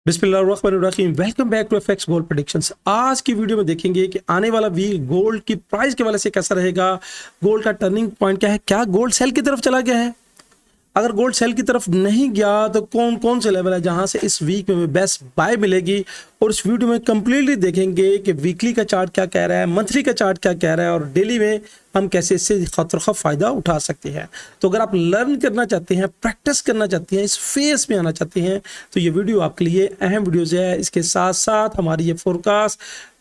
बिस्मिल्लाहिर्रहमानिर्रहीम। Welcome back to FX gold predictions. आज की वीडियो में देखेंगे कि आने वाला वीक गोल्ड की प्राइस के वाले से कैसा रहेगा, गोल्ड का टर्निंग पॉइंट क्या है, क्या गोल्ड सेल की तरफ चला गया है, अगर गोल्ड सेल की तरफ नहीं गया तो कौन कौन से लेवल है जहां से इस वीक में बेस्ट बाय मिलेगी। और इस वीडियो में कंप्लीटली देखेंगे कि वीकली का चार्ट क्या कह रहा है, मंथली का चार्ट क्या कह रहा है और डेली में हम कैसे इससे खतरखा फायदा उठा सकते हैं। तो अगर आप लर्न करना चाहते हैं, प्रैक्टिस करना चाहते हैं, इस फेस में आना चाहते हैं तो ये वीडियो आपके लिए अहम वीडियोज है। इसके साथ साथ हमारी ये फोरकास्ट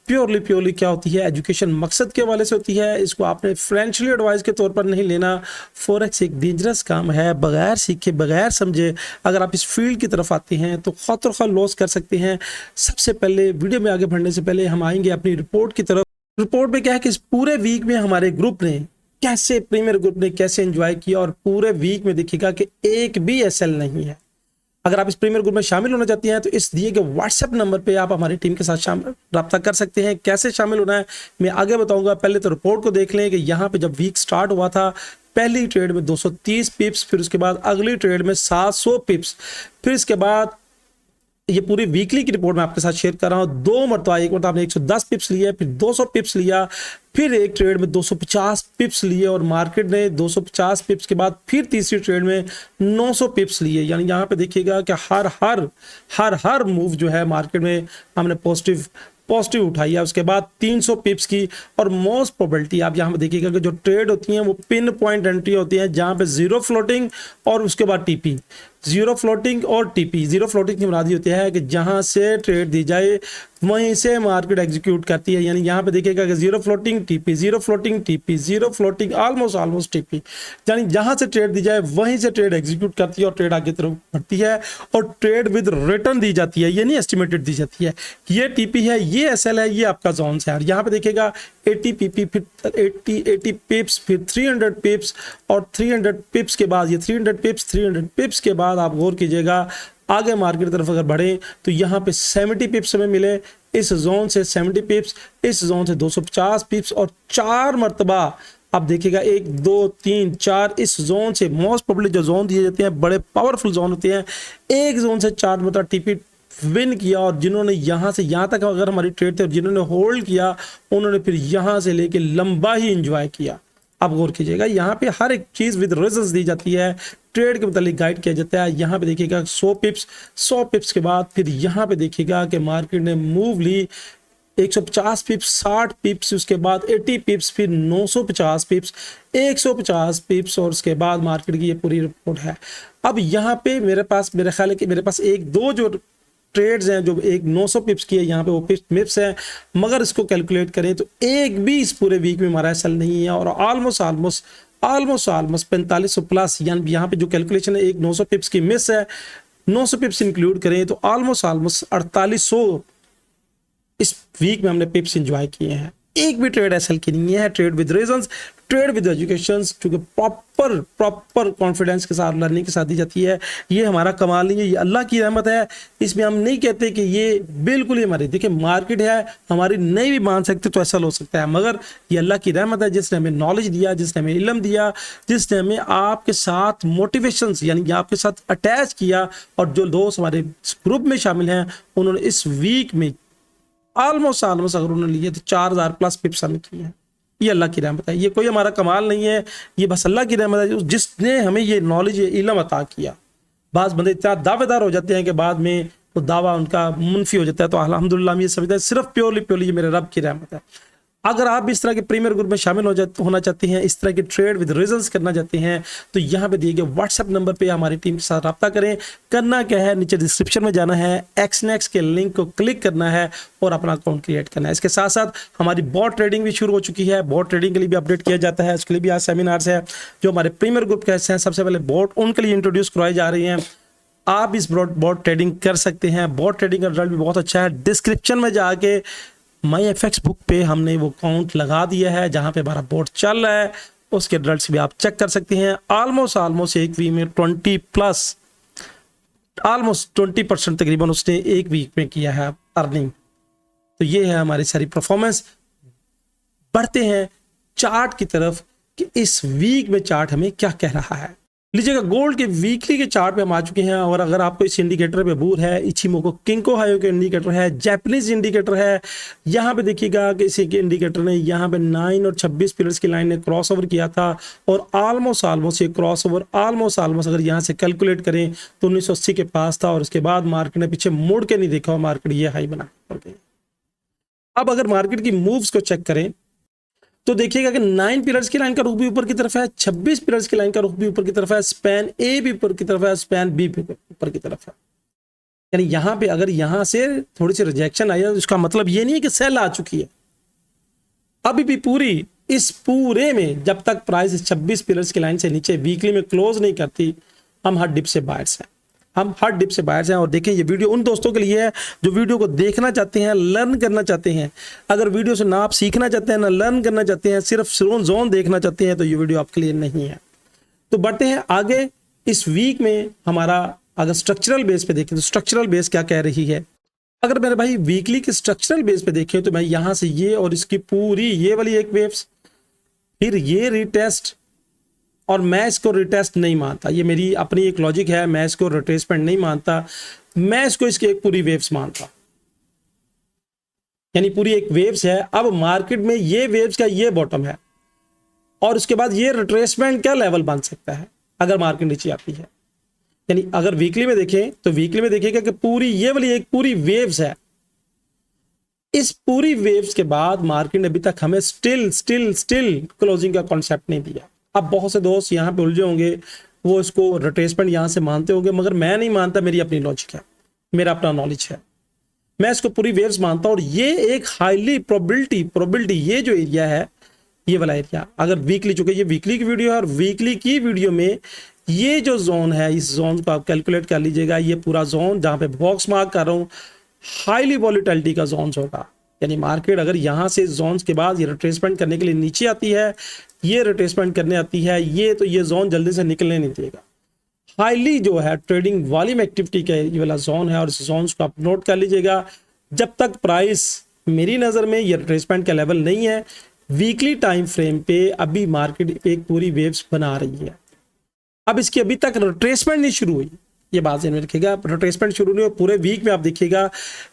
प्योरली क्या होती है, एजुकेशन मकसद के हवाले से होती है। इसको आपने फाइनेंशियल एडवाइस के तौर पर नहीं लेना। फॉरेक्स एक डेंजरस काम है, बगैर सीखे बगैर समझे अगर आप इस फील्ड की तरफ आते हैं तो खतरखा लॉस कर सकते हैं। सबसे पहले वीडियो में आगे बढ़ने से पहले हम आएंगे अपनी रिपोर्ट की तरफ। रिपोर्ट में क्या है कि इस पूरे वीक में हमारे ग्रुप ने कैसे, प्रीमियर ग्रुप ने कैसे एंजॉय किया और पूरे वीक में देखिएगा कि एक भी एसएल नहीं है। अगर आप इस प्रीमियर ग्रुप में शामिल होना चाहते हैं तो इस दिए गए व्हाट्सएप नंबर पे आप हमारी टीम के साथ रब्ता कर सकते हैं। कैसे शामिल होना है मैं आगे बताऊंगा। पहले तो रिपोर्ट को देख लें कि यहाँ पे जब वीक स्टार्ट हुआ था पहली ट्रेड में 230 पिप्स, फिर उसके बाद अगली ट्रेड में 700 पिप्स, फिर इसके बाद ये पूरी वीकली की रिपोर्ट मैं आपके साथ शेयर कर रहा हूँ। दो मरतबा, एक मरतबा आपने 110 पिप्स लिया, फिर 200 पिप्स लिया, फिर एक ट्रेड में 250 पिप्स लिए और मार्केट ने 250 पिप्स के बाद फिर तीसरी ट्रेड में 900 पिप्स लिए। यानी यहाँ पे देखिएगा कि हर मूव जो है मार्केट में हमने पॉजिटिव उठाई है। उसके बाद 300 पिप्स की और मोस्ट प्रोबेबिलिटी आप यहाँ पे देखिएगा कि जो ट्रेड होती हैं वो पिन पॉइंट एंट्री होती है जहाँ पे जीरो फ्लोटिंग और उसके बाद टीपी। जीरो फ्लोटिंग और टीपी, जीरो फ्लोटिंग की मुरादी होती है कि जहां से ट्रेड दी जाए वहीं से मार्केट एग्जीक्यूट करती है। यानी यहाँ पे देखिएगा कि zero floating TP, zero floating TP, zero floating almost TP, यानी जहां से ट्रेड दी जाए वहीं से ट्रेड एग्जीक्यूट करती है और ट्रेड आगे तरफ बढ़ती है और ट्रेड विद रिटर्न दी जाती है, ये नहीं एस्टिमेटेड दी जाती है। ये टीपी है, ये एसएल है, ये आपका जोन है। यहाँ पे देखिएगा 80 पीपी, फिर 80 पिप्स, फिर 300 पिप्स और 300 पिप्स के बाद ये 300 पिप्स के बाद आप गौर कीजिएगा आगे मार्केट की तरफ अगर बढ़े तो यहाँ पे 70 पिप्स हमें मिले, इस जोन से 70 पिप्स, इस जोन से 250 पिप्स और 4 मरतबा आप देखिएगा 1 2 3 4 इस जोन से मोस्ट प्रोबेबली जो जोन दिए जाते हैं बड़े पावरफुल जोन होते हैं, एक जोन से 4 मरतबा टीपी विन किया। और जिन्होंने यहाँ से यहाँ तक अगर हमारी ट्रेड थे और जिन्होंने होल्ड किया उन्होंने फिर यहाँ से लेके लंबा ही एंजॉय किया। आप गौर कीजिएगा यहाँ पे हर एक चीज विद रीजंस दी जाती है, ट्रेड के मुतालिक गाइड किया जाता है। यहाँ पे देखिएगा 100 पिप्स के बाद फिर यहाँ पे देखिएगा कि मार्केट ने मूव ली 150 पिप्स, 60 पिप्स, उसके बाद 80 पिप्स, फिर 950 पिप्स, 150 पिप्स और उसके बाद मार्केट की ये पूरी रिपोर्ट है। अब यहाँ पे मेरे ख्याल है कि मेरे पास एक दो जो ट्रेड्स हैं जो एक 900 पिप्स की है, यहाँ पे वो मिप्स हैं, मगर इसको कैलकुलेट करें तो एक भी इस पूरे वीक में हमारा एसएल नहीं है और ऑलमोस्ट 4500 प्लस, यानी यहाँ पे जो कैलकुलेशन है एक 900 पिप्स की मिस है, 900 पिप्स इंक्लूड करें तो ऑलमोस्ट 4800 इस वीक में हमने पिप्स एंजॉय किए हैं। एक भी ट्रेड एसएल की नहीं है। Trade with reasons, trade with education, क्योंकि प्रॉपर कॉन्फिडेंस के साथ लर्निंग के साथ दी जाती है। ये हमारा कमाल नहीं है, ये अल्लाह की रहमत है। इसमें हम नहीं कहते कि ये बिल्कुल ही हमारी, देखिए मार्केट है हमारी नहीं भी मान सकते तो ऐसा हो सकता है, मगर ये अल्लाह की रहमत है जिसने हमें नॉलेज दिया, जिसने हमें इल्म दिया, जिसने हमें आपके साथ मोटिवेशन यानी आपके साथ अटैच किया। और जो दोस्त हमारे ग्रुप में शामिल हैं उन्होंने इस वीक में ऑलमोस्ट अगर उन्होंने लिए तो 4000 प्लस पिप्स हमें किए हैं। ये अल्लाह की रहमत है, ये कोई हमारा कमाल नहीं है, ये बस अल्लाह की रहमत है जिसने हमें ये नॉलेज, ये इल्म अता किया। बाज बंदे इतना दावेदार हो जाते हैं कि बाद में वो दावा उनका मुनफी हो जाता है, तो अल्हम्दुलिल्लाह हम ये समझते हैं सिर्फ प्योरली ये मेरे रब की रहमत है। अगर आप इस तरह के प्रीमियर ग्रुप में शामिल होना चाहते हैं, इस तरह की ट्रेड विद रीजंस करना चाहते हैं तो यहाँ पे दिए गए व्हाट्सएप नंबर पे हमारी टीम के साथ रब्ता करें। करना क्या है, नीचे डिस्क्रिप्शन में जाना है, एक्सनेक्स के लिंक को क्लिक करना है और अपना अकाउंट क्रिएट करना है। इसके साथ साथ हमारी बॉट ट्रेडिंग भी शुरू हो चुकी है, बॉट ट्रेडिंग के लिए भी अपडेट किया जाता है, उसके लिए भी आज सेमिनार्स है। जो हमारे प्रीमियर ग्रुप के हिस्से हैं सबसे पहले बॉट उनके लिए इंट्रोड्यूस करवाई जा रही हैं। आप इस बॉट ट्रेडिंग कर सकते हैं। बॉट ट्रेडिंग का रिजल्ट भी बहुत अच्छा है। डिस्क्रिप्शन में जाके माई एफएक्स बुक पे हमने वो अकाउंट लगा दिया है जहां पे हमारा बोर्ड चल रहा है, उसके रिजल्ट्स भी आप चेक कर सकते हैं। ऑलमोस्ट एक वीक में 20% तकरीबन उसने एक वीक में किया है अर्निंग। तो ये है हमारी सारी परफॉर्मेंस। बढ़ते हैं चार्ट की तरफ कि इस वीक में चार्ट हमें क्या कह रहा है। लीजिएगा गोल्ड के वीकली के चार्ट पे हम आ चुके हैं, और अगर आपको इस इंडिकेटर पे बूर है, इचिमोको किंको हायो के इंडिकेटर है, जैपनीज इंडिकेटर है, यहाँ पे देखिएगा कि इसी के इंडिकेटर ने यहाँ पे 9 और 26 पीरियड्स की लाइन ने क्रॉस ओवर किया था, और ऑलमोस्ट ये क्रॉस ओवर ऑलमोस्ट अगर यहाँ से कैलकुलेट करें तो 1980 के पास था, और उसके बाद मार्केट ने पीछे मुड़ के नहीं देखा, मार्केट ये हाई बना पड़ गई। अब अगर मार्केट की मूव्स को चेक करें तो देखिएगा कि 9 पीरियड्स की लाइन का रुख भी ऊपर की तरफ है, 26 पीरियड्स की लाइन का रुख भी ऊपर की तरफ है, स्पैन ए भी ऊपर की तरफ है, स्पैन बी भी ऊपर की तरफ है। यानी यहां पे अगर यहां से थोड़ी सी रिजेक्शन आई है तो इसका मतलब ये नहीं है कि सेल आ चुकी है। अभी भी इस पूरे में जब तक प्राइस 26 पीरियड्स की लाइन से नीचे वीकली में क्लोज नहीं करती, हम हर डिप से बायर्स हैं, और देखें ये वीडियो उन दोस्तों के लिए है जो वीडियो को देखना चाहते हैं, लर्न करना चाहते हैं। अगर वीडियो से ना आप सीखना चाहते हैं, ना लर्न करना चाहते हैं, सिर्फ जोन देखना चाहते हैं, तो ये वीडियो आपके लिए नहीं है। तो बढ़ते हैं आगे। इस वीक में हमारा अगर स्ट्रक्चरल बेस पे देखें तो स्ट्रक्चरल बेस क्या कह रही है। अगर मेरे भाई वीकली के स्ट्रक्चरल बेस पे देखें तो मैं यहां से ये और इसकी पूरी ये वाली एक वेव्स, फिर ये रिटेस्ट, और मैं इसको रिटेस्ट नहीं मानता, ये मेरी अपनी एक लॉजिक है, मैं इसको रिट्रेसमेंट नहीं मानता, मैं इसको इसकी एक पूरी वेव्स मानता, यानी पूरी एक वेव्स है। अब मार्केट में ये वेव्स का ये बॉटम है, और उसके बाद ये रिट्रेसमेंट क्या लेवल बन सकता है अगर मार्केट नीचे आती है। यानी अगर वीकली में देखें तो वीकली में देखिएगा कि पूरी ये वाली एक पूरी वेव्स है। इस पूरी वेव्स के बाद मार्केट ने अभी तक हमें स्टिल क्लोजिंग का कॉन्सेप्ट नहीं दिया। अब बहुत से दोस्त यहाँ पे उलझे होंगे, वो इसको रिट्रेसमेंट यहाँ से मानते होंगे, मगर मैं नहीं मानता, मेरी अपनी लॉजिक है, मेरा अपना नॉलेज है, मैं इसको पूरी वेव्स मानता हूँ। और ये एक हाईली प्रोबेबिलिटी ये जो एरिया है, ये वाला एरिया अगर वीकली, चूंकि ये वीकली की वीडियो है, और वीकली की वीडियो में ये जो जोन है, इस जोन को आप कैलकुलेट कर लीजिएगा, ये पूरा जोन जहाँ पे बॉक्स मार्क कर रहा हूँ हाईली वॉलेटिलिटी का जोन होगा। यानी मार्केट अगर यहाँ से जोन्स के बाद ये रिट्रेसमेंट करने के लिए नीचे आती है, ये रिट्रेसमेंट करने आती है, ये तो ये जोन जल्दी से निकलने नहीं देगा। हाईली जो है ट्रेडिंग वॉल्यूम एक्टिविटी का ये वाला जोन है, और इस जोन को आप नोट कर लीजिएगा। जब तक प्राइस मेरी नज़र में ये रिट्रेसमेंट का लेवल नहीं है, वीकली टाइम फ्रेम पे अभी मार्केट एक पूरी वेव्स बना रही है। अब इसकी अभी तक रिट्रेसमेंट नहीं शुरू हुई, ये बात ध्यान में रखिएगा, रिट्रेसमेंट शुरू नहीं हुआ। पूरे वीक में आप देखिएगा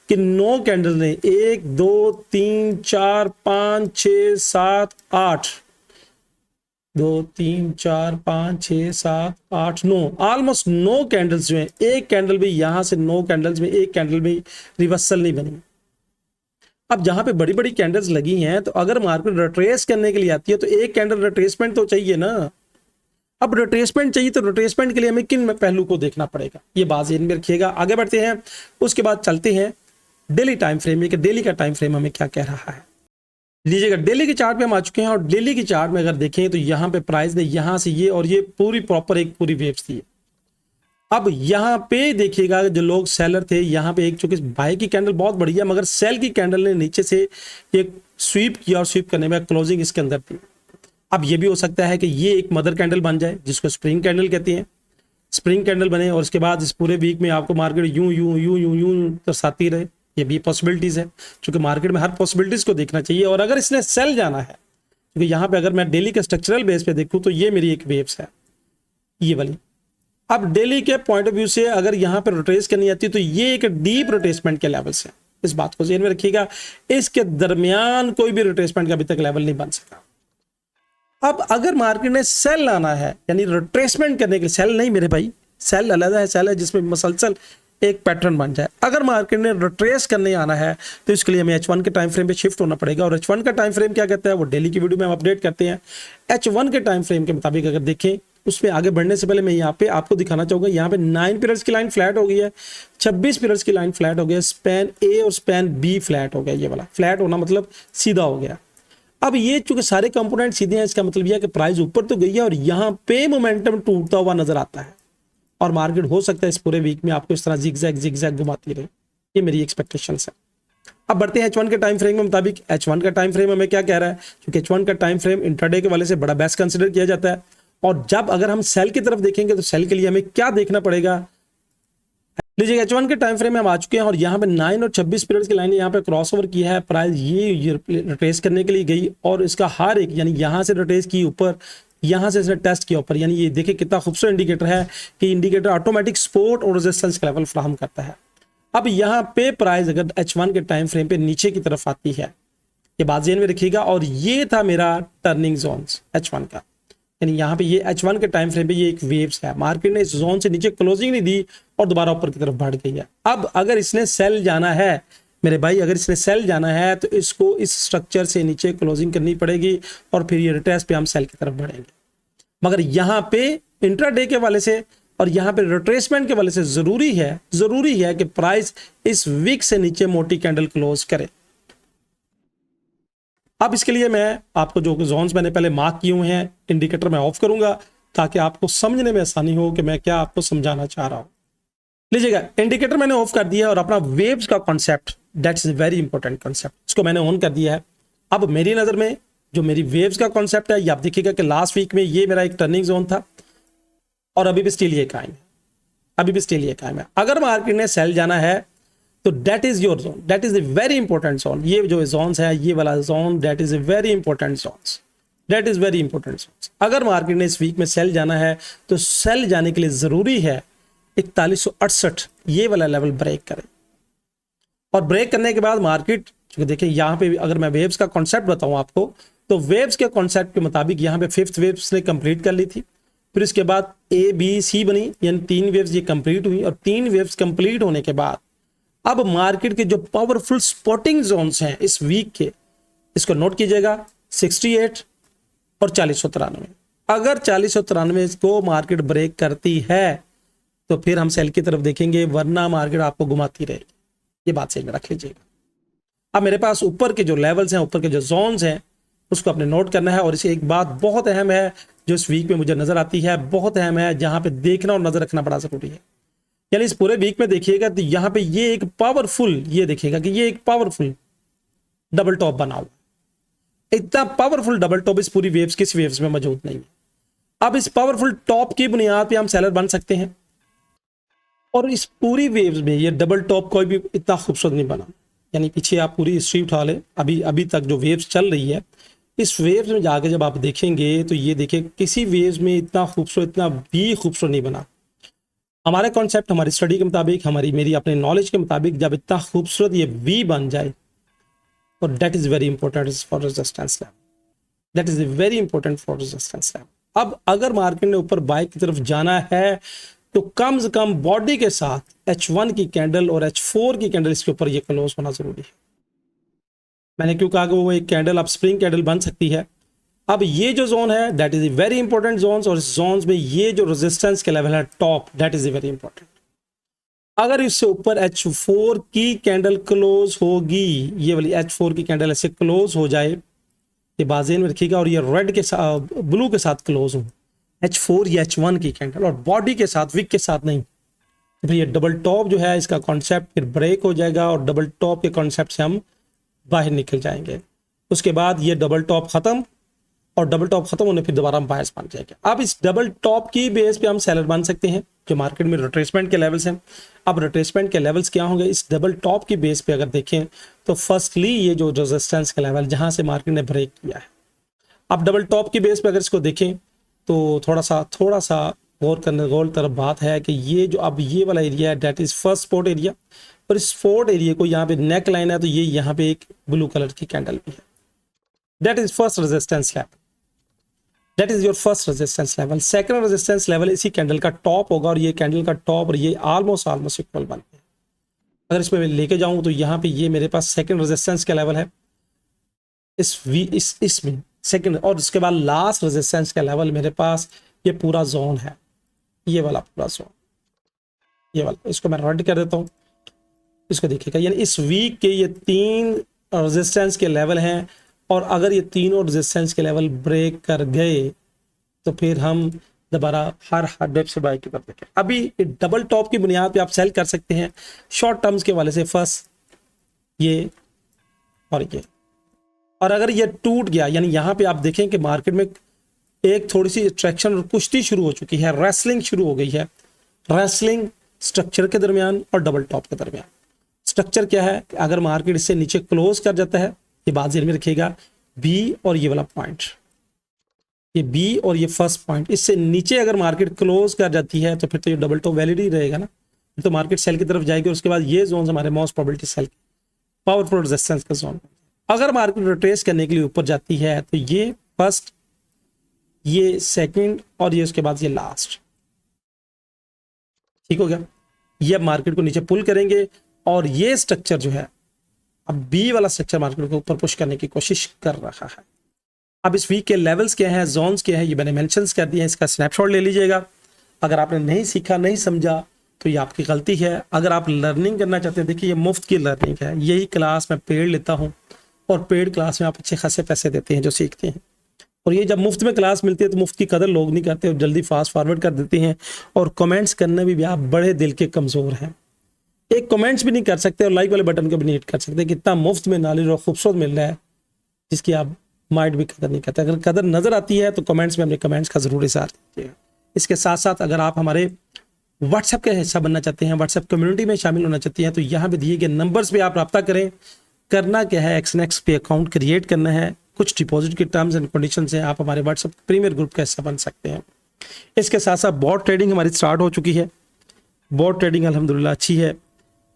कि 9 कैंडल ने 1 2 3 4 5 6 7 8 2 3 4 5 6 7 8 9 ऑलमोस्ट 9 कैंडल्स जो हैं, एक कैंडल भी यहां से 9 कैंडल्स में एक कैंडल भी रिवर्सल नहीं बनी। अब जहां पे बड़ी बड़ी कैंडल्स लगी हैं, तो अगर मार्केट रिट्रेस करने के लिए आती है तो एक कैंडल रिट्रेसमेंट तो चाहिए ना। अब रिट्रेसमेंट चाहिए तो रिट्रेसमेंट के लिए हमें किन पहलू को देखना पड़ेगा, ये बात ध्यान में रखिएगा। आगे बढ़ते हैं, उसके बाद चलते हैं डेली टाइम फ्रेम में कि डेली का टाइम फ्रेम हमें क्या कह रहा है। लीजिएगा डेली के चार्ट पे हम आ चुके हैं, और डेली के चार्ट में अगर देखें तो यहाँ पे प्राइस ने यहाँ से ये और ये पूरी प्रॉपर एक पूरी वेव्स थी। अब यहाँ पे देखिएगा जो लोग सेलर थे, यहाँ पे एक चूंकि बाय की कैंडल बहुत बढ़िया, मगर सेल की कैंडल ने नीचे से एक स्वीप किया, और स्वीप करने में क्लोजिंग इसके अंदर थी। अब ये भी हो सकता है कि ये एक मदर कैंडल बन जाए, जिसको स्प्रिंग कैंडल कहते हैं, स्प्रिंग कैंडल बने, और उसके बाद इस पूरे वीक में आपको मार्केट यूं दर्शाती रहे, ये भी पॉसिबिलिटीज है। क्योंकि मार्केट में हर पॉसिबिलिटीज को देखना चाहिए। और अगर इसने सेल जाना है, क्योंकि यहाँ पे अगर मैं डेली के स्ट्रक्चरल बेस पे देखूँ तो ये मेरी एक वेव्स है, ये वाली। अब डेली के पॉइंट ऑफ व्यू से अगर यहाँ पे रोटेस करनी आती है तो ये एक डीप रोटेसमेंट के लेवल्स है, इस बात को ध्यान में रखिएगा। इसके दरमियान कोई भी रोटेसमेंट का अभी तक लेवल नहीं बन सका। अब अगर मार्केट ने सेल लाना है, यानी रिट्रेसमेंट करने के लिए, सेल नहीं मेरे भाई, सेल अलग है, सेल है जिसमें मसलसल एक पैटर्न बन जाए। अगर मार्केट ने रिट्रेस करने आना है तो इसके लिए हमें H1 के टाइम फ्रेम पे शिफ्ट होना पड़ेगा। और H1 का टाइम फ्रेम क्या कहता है वो डेली की वीडियो में हम अपडेट करते हैं। H1 के टाइम फ्रेम के मुताबिक अगर देखें, उसमें आगे बढ़ने से पहले मैं यहाँ पे आपको दिखाना चाहूंगा, यहाँ पे 9 पीरियड्स की लाइन फ्लैट हो गई है, 26 पीरियड्स की लाइन फ्लैट हो गया, स्पैन ए और स्पैन बी फ्लैट हो गया। ये वाला फ्लैट होना मतलब सीधा हो गया। अब ये चूंकि सारे कंपोनेंट सीधे हैं, इसका मतलब यह है कि प्राइस ऊपर तो गई है और यहाँ पे मोमेंटम टूटता हुआ नजर आता है, और मार्केट हो सकता है इस पूरे वीक में आपको इस तरह जिगजैग घुमाती रहे। ये मेरी एक्सपेक्टेशंस है। अब बढ़ते हैं H1 के टाइम फ्रेम के मुताबिक। H1 का टाइम फ्रेम हमें क्या कह रहा है, क्योंकि H1 का टाइम फ्रेम इंट्राडे के वाले से बड़ा बेस्ट कंसिडर किया जाता है। और जब अगर हम सेल की तरफ देखेंगे तो सेल के लिए हमें क्या देखना पड़ेगा। लीजिए H1 के टाइम फ्रेम में हम आ चुके हैं और यहाँ पे 9 और 26 पीरियड्स की लाइन यहाँ पे क्रॉस ओवर किया है। प्राइस ये रिट्रेस करने के लिए गई और इसका हर एक, यानी यहाँ से रिट्रेस की ऊपर, यहाँ से इसने टेस्ट किया ऊपर, यानी ये देखिए कितना खूबसूरत इंडिकेटर है कि इंडिकेटर ऑटोमेटिक सपोर्ट और रेजिस्टेंस का लेवल फराहम करता है। अब यहाँ पे प्राइस अगर H1 के टाइम फ्रेम पे नीचे की तरफ आती है, ये बात ज़हन में रखिएगा, और ये था मेरा टर्निंग जोन H1 का, यानी यहाँ पे ये H1 के टाइम फ्रेम पे ये एक वेव्स है, मार्केट ने इस जोन से नीचे क्लोजिंग नहीं दी और दोबारा ऊपर की तरफ बढ़ गई है। अब अगर इसने सेल जाना है मेरे भाई, अगर इसने सेल जाना है तो इसको इस स्ट्रक्चर से नीचे क्लोजिंग करनी पड़ेगी और फिर ये रिट्रेस पे हम सेल की तरफ बढ़ेंगे। मगर यहाँ पे इंट्राडे के वाले से और यहाँ पे रिट्रेसमेंट के वाले से जरूरी है कि प्राइस इस वीक से नीचे मोटी कैंडल क्लोज करे। अब इसके लिए मैं आपको जो जोन्स मैंने पहले मार्क किए हुए हैं, इंडिकेटर मैं ऑफ करूंगा ताकि आपको समझने में आसानी हो कि मैं क्या आपको समझाना चाह रहा हूं। लीजिएगा, इंडिकेटर मैंने ऑफ कर दिया और अपना वेव्स का concept, that's a very important concept, इसको मैंने ऑन कर दिया है। अब मेरी नजर में जो मेरी वेव्स का कॉन्सेप्ट है, ये आप देखिएगा कि लास्ट वीक में ये मेरा एक टर्निंग जोन था और अभी भी स्टिल ये कायम है, अगर मार्केट ने सेल जाना है तो that is your zone, that is the very important zone. ये जो जोन्स है, ये वाला zone, that is a very important zones, that is very important zones. अगर मार्केट ने इस वीक में सेल जाना है तो सेल जाने के लिए जरूरी है 4168 ये वाला लेवल ब्रेक करे, और ब्रेक करने के बाद मार्केट, देखिए यहाँ पे अगर मैं वेव्स का कॉन्सेप्ट बताऊं आपको, तो वेव्स के कॉन्सेप्ट के मुताबिक यहाँ पे फिफ्थ वेव्स ने कंप्लीट कर ली थी, फिर इसके बाद ABC बनी, यानी 3 वेव्स ये कंप्लीट हुई, और 3 वेव्स कंप्लीट होने के बाद अब मार्केट के जो पावरफुल स्पॉटिंग जोन्स हैं इस वीक के, इसको नोट कीजिएगा, 68 और 4093। अगर 4093 को मार्केट ब्रेक करती है तो फिर हम सेल की तरफ देखेंगे, वरना मार्केट आपको घुमाती रहेगी। ये बात सही में रख लीजिएगा। अब मेरे पास ऊपर के जो लेवल्स हैं, ऊपर के जो जोन्स हैं, उसको आपने नोट करना है। और इसे एक बात बहुत अहम है जो इस वीक में मुझे नजर आती है, बहुत अहम है, जहां पे देखना और नजर रखना बड़ा जरूरी है। यानी इस पूरे वीक में देखिएगा तो यहाँ पे ये एक पावरफुल, ये देखिएगा कि ये एक पावरफुल डबल टॉप बना हुआ, इतना पावरफुल डबल टॉप इस पूरी वेव्स किस वेव्स में मौजूद नहीं है। अब इस पावरफुल टॉप की बुनियाद पे हम सेलर बन सकते हैं, और इस पूरी वेव्स में ये डबल टॉप कोई भी इतना खूबसूरत नहीं बना। यानी पीछे आप पूरी हिस्ट्री उठा लें, अभी तक जो वेव्स चल रही है, इस वेव्स में जाके जब आप देखेंगे तो ये देखिए किसी वेव्स में इतना खूबसूरत, इतना भी खूबसूरत नहीं बना। हमारे कॉन्सेप्ट, हमारी स्टडी के मुताबिक, मेरी अपने नॉलेज के मुताबिक, जब इतना खूबसूरत ये वी बन जाए तो that is very important for resistance level, that is very important for resistance level. अब अगर मार्केट ने ऊपर बाय की तरफ जाना है तो कम से कम बॉडी के साथ H1 की कैंडल और H4 की कैंडल इसके ऊपर ये क्लोज होना जरूरी है। मैंने क्यों कहा कि वो एक कैंडल अब स्प्रिंग कैंडल बन सकती है। अब ये जो जोन है that is very important zones, और इस जोन्स में ये जो रेजिस्टेंस के लेवल है top, that is very important. अगर इससे ऊपर H4 की कैंडल क्लोज होगी, ये वाली H4 की कैंडल ऐसे क्लोज हो जाए, ये बाजेन में रखिएगा, और ये रेड के साथ, ब्लू के साथ क्लोज हो, H4 या H1 की कैंडल, और बॉडी के साथ, विक के साथ नहीं, तो फिर ये डबल टॉप जो है इसका कॉन्सेप्ट फिर ब्रेक हो जाएगा, और डबल टॉप के कॉन्सेप्ट से हम बाहर निकल जाएंगे। उसके बाद ये डबल टॉप खत्म, और डबल टॉप खत्म होने फिर दोबारा हम बायर्स बन जाएंगे। अब इस डबल टॉप की बेस पे हम सेलर बन सकते हैं, जो मार्केट में रिट्रेसमेंट के लेवल्स हैं। अब रिट्रेसमेंट के लेवल्स क्या होंगे इस डबल टॉप की बेस पे अगर देखें तो फर्स्टली ये जो रेजिस्टेंस का लेवल जहां से मार्केट ने ब्रेक किया है, अब डबल टॉप की बेस पे अगर इसको देखें तो थोड़ा सा गौर तरफ बात है कि ये जो अब ये वाला एरिया है that is first support area, और इस सपोर्ट एरिया को यहाँ पे नेक लाइन है, तो ये यहाँ पे एक ब्लू कलर की कैंडल भी है, that is first resistance level, that is your first resistance level. Second resistance level इसी कैंडल का टॉप होगा, और ये कैंडल का टॉप और ये ऑलमोस्ट इक्वल बनते हैं। अगर इसमें मैं लेके जाऊं तो यहाँ पे ये मेरे पास सेकंड रेजिस्टेंस का लेवल है इसमें सेकंड, और उसके बाद लास्ट रेजिस्टेंस का लेवल मेरे पास ये पूरा जोन है, ये वाला पूरा जोन, ये वाला, इसको मैं रेड कर देता हूँ, इसको देखिएगा। यानी इस वीक के ये 3 रेजिस्टेंस के लेवल हैं, और अगर ये तीनों रेजिस्टेंस के लेवल ब्रेक कर गए तो फिर हम दोबारा हर डेप से बाय की तरफ देखें। अभी डबल टॉप की बुनियाद पे आप सेल कर सकते हैं शॉर्ट टर्म्स के वाले से, फर्स्ट ये और ये, और अगर ये टूट गया, यानी यहाँ पे आप देखें कि मार्केट में एक थोड़ी सी ट्रैक्शन और कुश्ती शुरू हो चुकी है, रेसलिंग शुरू हो गई है, रेसलिंग स्ट्रक्चर के दरमियान और डबल टॉप के दरमियान। स्ट्रक्चर क्या है, अगर मार्केट इससे नीचे क्लोज कर जाता है, ये बात ज़हन में रखिएगा, बी और ये वाला पॉइंट, ये बी और ये फर्स्ट पॉइंट, इससे नीचे अगर मार्केट क्लोज कर जाती है तो फिर तो ये डबल टॉप वैलिड ही रहेगा ना, तो मार्केट सेल की तरफ जाएगी और उसके बाद ये जोन हमारे most probability sell powerful resistance का जोन। अगर मार्केट रिट्रेस करने के लिए ऊपर जाती है तो ये फर्स्ट, ये सेकंड और ये उसके बाद ये लास्ट, ठीक हो गया। ये अब मार्केट को नीचे पुल करेंगे और ये स्ट्रक्चर जो है, अब बी वाला स्ट्रक्चर मार्केट को ऊपर पुश करने की कोशिश कर रहा है। अब इस वीक के लेवल्स क्या हैं, जोन्स क्या हैं, ये मैंने मेंशन कर दिया है, इसका स्नैपशॉट ले लीजिएगा। अगर आपने नहीं सीखा, नहीं समझा तो ये आपकी गलती है। अगर आप लर्निंग करना चाहते हैं, देखिए ये मुफ्त की लर्निंग है, यही क्लास मैं पेड लेता हूँ और पेड क्लास में आप अच्छे खासे पैसे देते हैं जो सीखते हैं। और ये जब मुफ्त में क्लास मिलती है तो मुफ्त की कदर लोग नहीं करते और जल्दी फास्ट फॉरवर्ड कर देते हैं, और कमेंट्स करने में भी आप बड़े दिल के कमज़ोर हैं। एक कमेंट्स भी नहीं कर सकते और लाइक वाले बटन को भी नहीं हिट कर सकते। कितना मुफ्त में नॉलेज और खूबसूरत मिल रहा है जिसकी आप माइंड भी कदर नहीं करते। अगर कदर नज़र आती है तो कमेंट्स में अपने कमेंट्स का ज़रूर इज़हार कीजिएगा। इसके साथ साथ अगर आप हमारे व्हाट्सएप का हिस्सा बनना चाहते हैं, व्हाट्सएप कम्युनिटी में शामिल होना चाहते हैं, तो यहाँ पे दिए गए नंबर्स पे आप रब्ता करें। करना क्या है, एक्सनेक्स पे अकाउंट क्रिएट करना है, कुछ डिपॉजिट के टर्म्स एंड कंडीशन से आप हमारे व्हाट्सएप प्रीमियर ग्रुप का हिस्सा बन सकते हैं। इसके साथ साथ बॉट ट्रेडिंग हमारी स्टार्ट हो चुकी है। बॉट ट्रेडिंग अल्हम्दुलिल्लाह अच्छी है,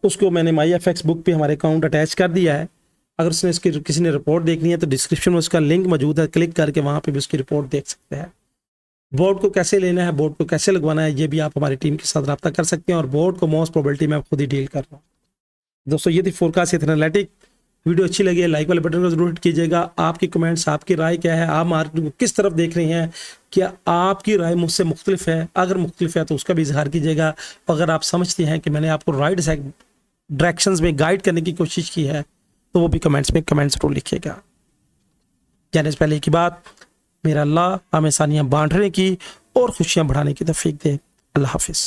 उसको मैंने MyFX बुक पे हमारे अकाउंट अटैच कर दिया है। अगर उसने इसकी किसी ने रिपोर्ट देखनी है तो डिस्क्रिप्शन में उसका लिंक मौजूद है, क्लिक करके वहाँ पे भी उसकी रिपोर्ट देख सकते हैं। बोर्ड को कैसे लेना है, बोर्ड को कैसे लगवाना है, ये भी आप हमारी टीम के साथ रब्ता कर सकते हैं। और बोर्ड को मोस्ट प्रोबेबिलिटी में खुद ही डील कर रहा हूँ। दोस्तों ये थी फोरकास्ट एनालिटिक। वीडियो अच्छी लगी है लाइक वाले बटन को जरूर हिट कीजिएगा। आपकी कमेंट्स, आपकी राय क्या है, आप मार्केट को किस तरफ देख रहे हैं, क्या आपकी राय मुझसे मुख्तलिफ है? अगर मुख्तलिफ है तो उसका भी इजहार कीजिएगा। अगर आप समझते हैं कि मैंने आपको राइट डायरेक्शंस में गाइड करने की कोशिश की है तो वो भी कमेंट्स में कमेंट जरूर लिखिएगा। जाने से पहले की बात, मेरा अल्लाह हमें आसानियाँ बांटने की और खुशियाँ बढ़ाने की तौफीक दे। अल्लाह हाफिज़।